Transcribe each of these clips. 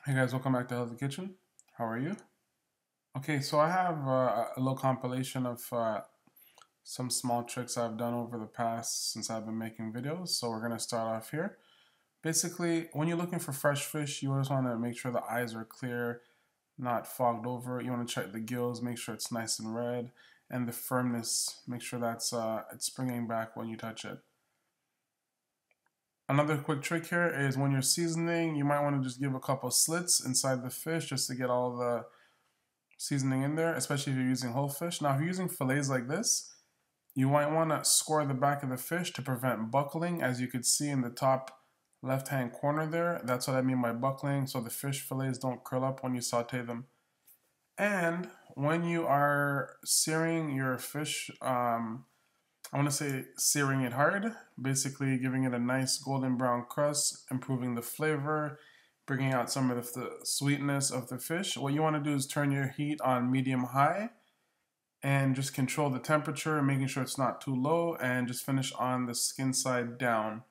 Hey guys, welcome back to Healthy Kitchen. How are you? Okay, so I have a little compilation of some small tricks I've done over the past since I've been making videos. So we're gonna start off here. Basically, when you're looking for fresh fish, you always want to make sure the eyes are clear, not fogged over. You want to check the gills, make sure it's nice and red, and the firmness, make sure that's it's springing back when you touch it. Another quick trick here is when you're seasoning, you might want to just give a couple slits inside the fish just to get all the seasoning in there, especially if you're using whole fish. Now, if you're using fillets like this, you might want to score the back of the fish to prevent buckling. As you could see in the top left-hand corner there, that's what I mean by buckling, so the fish fillets don't curl up when you saute them. And when you are searing your fish, I want to say searing it hard, basically giving it a nice golden brown crust, improving the flavor, bringing out some of the sweetness of the fish. What you want to do is turn your heat on medium high and just control the temperature, making sure it's not too low, and just finish on the skin side down.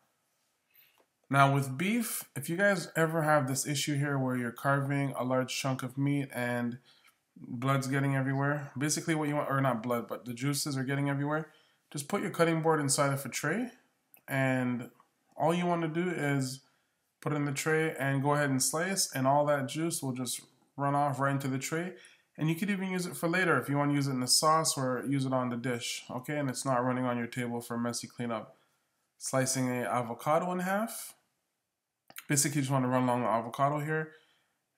Now with beef, if you guys ever have this issue here where you're carving a large chunk of meat and blood's getting everywhere, basically what you want, or not blood, but the juices are getting everywhere, just put your cutting board inside of a tray, and all you want to do is put it in the tray and go ahead and slice, and all that juice will just run off right into the tray. And you could even use it for later if you want to use it in the sauce or use it on the dish, okay? And it's not running on your table for messy cleanup. Slicing a avocado in half. Basically, you just want to run along the avocado here.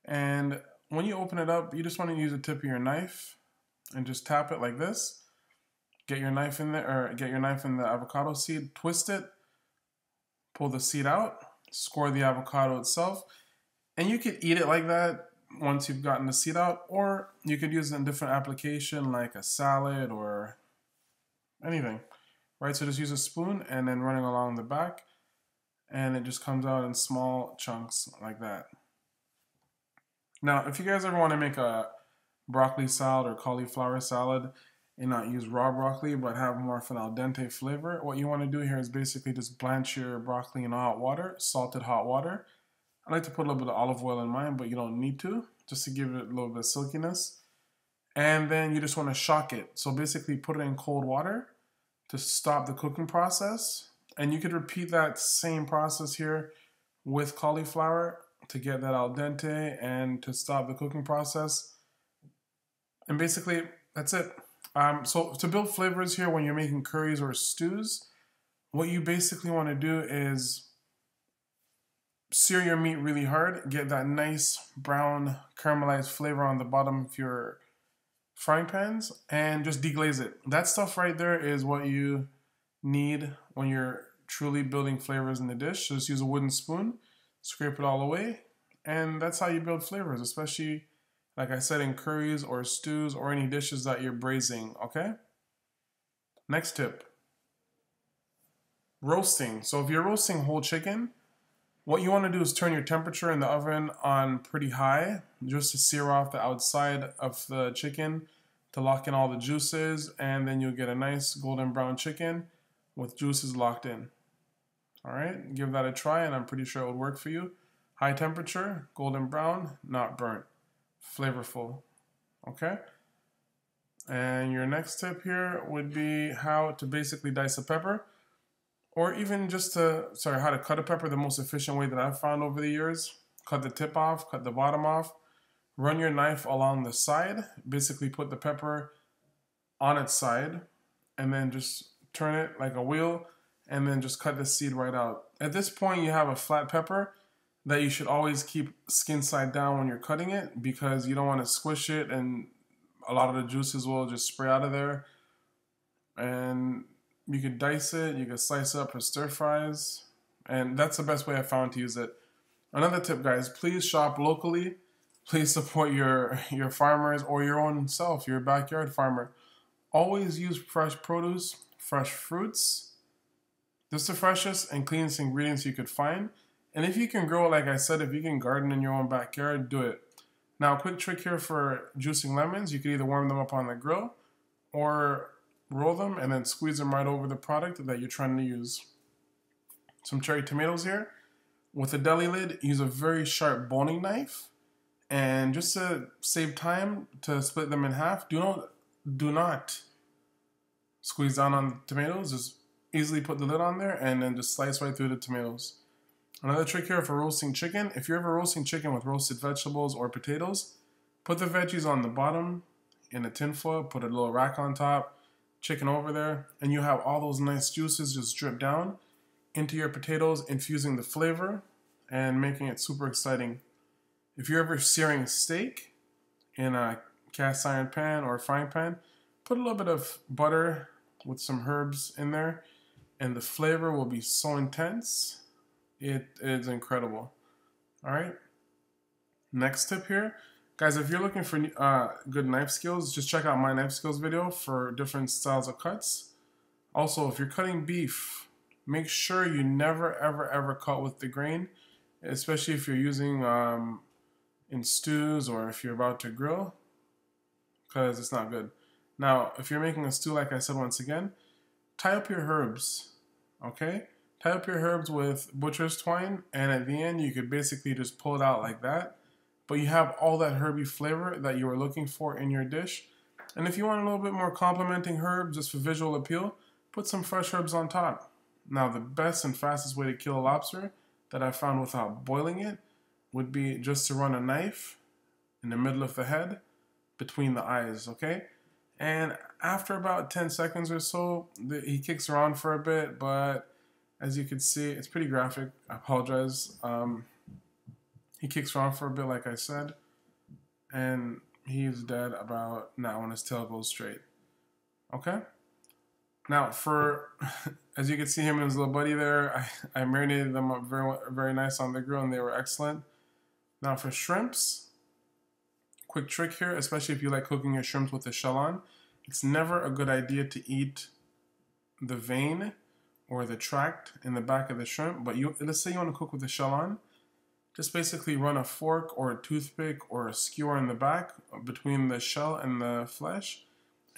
And when you open it up, you just want to use the tip of your knife and just tap it like this. Get your knife in there, or get your knife in the avocado seed, twist it, pull the seed out, score the avocado itself, and you could eat it like that once you've gotten the seed out, or you could use it in a different application like a salad or anything, right? So just use a spoon and then running along the back, and it just comes out in small chunks like that. Now, if you guys ever want to make a broccoli salad or cauliflower salad and not use raw broccoli but have more of an al dente flavor, what you want to do here is basically just blanch your broccoli in hot water, salted hot water. I like to put a little bit of olive oil in mine, but you don't need to, just to give it a little bit of silkiness. And then you just want to shock it. So basically put it in cold water to stop the cooking process. And you could repeat that same process here with cauliflower to get that al dente and to stop the cooking process. And basically, that's it. So to build flavors here when you're making curries or stews, what you basically want to do is sear your meat really hard, get that nice brown caramelized flavor on the bottom of your frying pans, and just deglaze it. That stuff right there is what you need when you're truly building flavors in the dish. So just use a wooden spoon, scrape it all away, and that's how you build flavors, especially like I said, in curries or stews or any dishes that you're braising, okay? Next tip, roasting. So if you're roasting whole chicken, what you want to do is turn your temperature in the oven on pretty high just to sear off the outside of the chicken to lock in all the juices, and then you'll get a nice golden brown chicken with juices locked in. All right, give that a try and I'm pretty sure it would work for you. High temperature, golden brown, not burnt. Flavorful, okay? And your next tip here would be how to basically dice a pepper, or even just how to cut a pepper the most efficient way that I've found over the years. Cut the tip off, cut the bottom off, run your knife along the side, basically put the pepper on its side, and then just turn it like a wheel, and then just cut the seed right out. At this point, you have a flat pepper that you should always keep skin side down when you're cutting it, because you don't want to squish it and a lot of the juices will just spray out of there. And you could dice it, you could slice it up for stir fries, and that's the best way I found to use it. Another tip, guys, please shop locally. Please support your farmers or your own self, your backyard farmer. Always use fresh produce, fresh fruits. Just the freshest and cleanest ingredients you could find. And if you can grow, like I said, if you can garden in your own backyard, do it. Now, a quick trick here for juicing lemons. You could either warm them up on the grill or roll them and then squeeze them right over the product that you're trying to use. Some cherry tomatoes here. With a deli lid, use a very sharp boning knife And just to save time to split them in half, do not squeeze down on the tomatoes. Just easily put the lid on there and then just slice right through the tomatoes. Another trick here for roasting chicken, if you're ever roasting chicken with roasted vegetables or potatoes, put the veggies on the bottom in a tin foil, put a little rack on top, chicken over there, and you have all those nice juices just drip down into your potatoes, infusing the flavor and making it super exciting. If you're ever searing steak in a cast iron pan or frying pan, put a little bit of butter with some herbs in there, and the flavor will be so intense. It is incredible. All right. Next tip here, guys, if you're looking for good knife skills, just check out my knife skills video for different styles of cuts. Also, if you're cutting beef, make sure you never, ever, ever cut with the grain, especially if you're using in stews or if you're about to grill, because it's not good. Now, if you're making a stew, like I said once again, tie up your herbs, okay? Tie up your herbs with butcher's twine, and at the end, you could basically just pull it out like that. But you have all that herby flavor that you were looking for in your dish. And if you want a little bit more complementing herbs just for visual appeal, put some fresh herbs on top. Now, the best and fastest way to kill a lobster that I found without boiling it would be just to run a knife in the middle of the head between the eyes, okay? And after about 10 seconds or so, he kicks around for a bit, but as you can see, it's pretty graphic. I apologize. He kicks around for a bit, like I said, and he's dead about now when his tail goes straight. Okay? Now, as you can see him and his little buddy there, I marinated them up very, very nice on the grill, and they were excellent. Now, for shrimps, quick trick here, especially if you like cooking your shrimps with the shell on, it's never a good idea to eat the vein or the tract in the back of the shrimp, but let's say you want to cook with the shell on, just basically run a fork or a toothpick or a skewer in the back between the shell and the flesh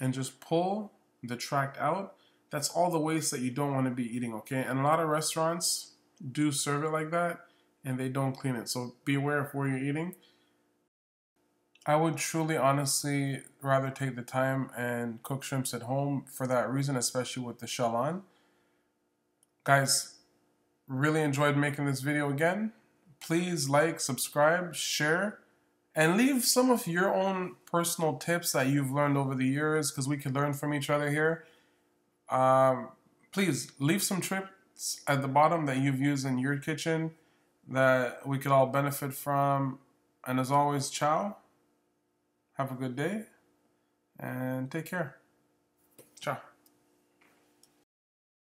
and just pull the tract out. That's all the waste that you don't want to be eating, okay? And a lot of restaurants do serve it like that and they don't clean it, so be aware of where you're eating. I would truly, honestly, rather take the time and cook shrimps at home for that reason, especially with the shell on. Guys, really enjoyed making this video again. Please like, subscribe, share, and leave some of your own personal tips that you've learned over the years, because we can learn from each other here. Please leave some tips at the bottom that you've used in your kitchen that we could all benefit from. And as always, ciao. Have a good day and take care.